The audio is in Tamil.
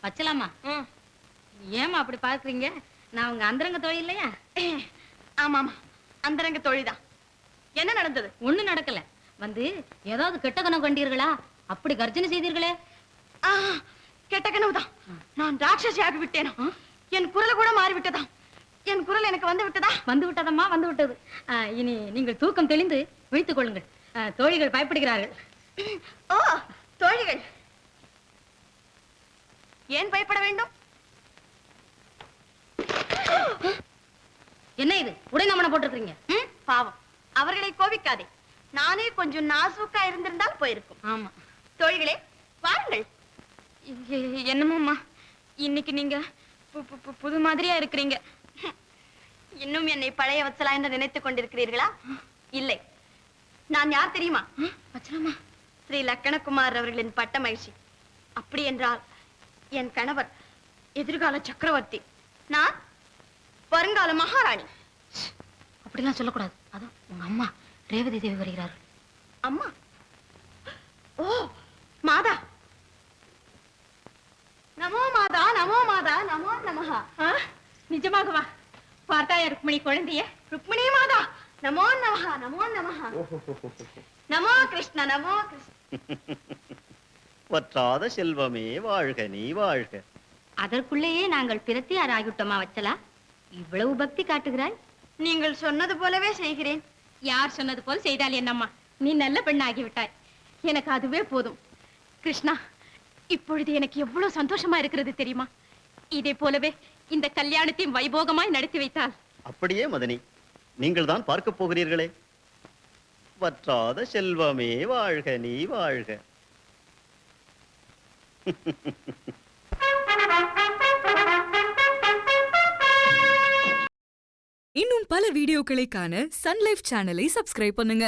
வச்சலாமா? ஏமா அப்படி பாக்குறீங்க? நான் உங்க அந்தரங்க தோழி இல்லையா? ஆமாமா, அந்தரங்க தோழிதான். என்ன நடந்தது? ஒண்ணு நடக்கல. வந்து ஏதாவது கெட்ட கனவு கண்டீர்களா? அப்படி கர்ஜனை செய்தீர்களே. கெட்ட கனவுதான். நான் ராட்சசி ஆகி விட்டேனோ? என் குரல் கூட மாறிவிட்டதா? என் குரல் எனக்கு வந்து விட்டதா? வந்து விட்டதம்மா, வந்து விட்டது. இனி நீங்கள் தூக்கம் தெளிந்து விழித்துக் கொள்ளுங்கள். தோழிகள் பயப்படுகிறார்கள். ஓ, தோழிகள் ஏன் பயப்பட வேண்டும்? என்ன இது உடைநாமனை போட்டிருக்கீங்க? பாவம், அவர்களை கோபிக்காதே. நானே கொஞ்சம் நாசூக்கா இருந்திருந்தால் போயிருக்கும். ஆமா. தோழிகளே வாருங்கள். என்னமாம்மா இன்னைக்கு நீங்க புது மாதிரியா இருக்கிறீங்க. இன்னும் என்னை பழைய வச்சலா என்று நினைத்துக் கொண்டிருக்கிறீர்களா? இல்லை, நான் யார் தெரியுமா? வச்சலாமா? ஸ்ரீ லக்கணகுமார் அவர்களின் பட்ட மகிழ்ச்சி. அப்படி என்றால் என் கணவர் எதிர்கால சக்கரவர்த்தி, நான் வருங்கால மகாராணி. அப்படிலாம் சொல்லக்கூடாது. அதான் உங்க அம்மா ரேவதி தேவி வருகிறார்கள். அம்மா? ஓ, மாதா. நமோ மாதா, நமோ மாதா, நமோ நமஹா. நிஜமாகவா? பார்த்தாயா ருக்மிணி குழந்தைய? ருக்மிணி மாதா, நமோ நமஹா, நமோ நமஹா. நமோ கிருஷ்ண, நமோ கிருஷ்ண. வற்றாத செல்வமே வாழ்க, நீ வாழ்க. அதற்குள்ளேயே நாங்கள் பிரத்தியார் ஆகிவிட்டோமா வச்சலா? இவ்வளவு பக்தி காட்டுகிறாய். நீங்கள் சொன்னது போலவே செய்கிறேன். யார் சொன்னது போல் செய்தால் என்னம்மா, நீ நல்ல பெண்ணாகிவிட்டாய். எனக்கு அதுவே போதும். கிருஷ்ணா, இப்பொழுது எனக்கு எவ்வளவு சந்தோஷமா இருக்கிறது தெரியுமா? இதே போலவே இந்த கல்யாணத்தையும் வைபோகமாய் நடத்தி வைத்தால். அப்படியே மதனி, நீங்கள் தான் பார்க்க போகிறீர்களே. வற்றாத செல்வமே வாழ்க, நீ வாழ்க. இன்னும் பல வீடியோக்களை காண சன் லைஃப் சேனலை சப்ஸ்கிரைப் பண்ணுங்க.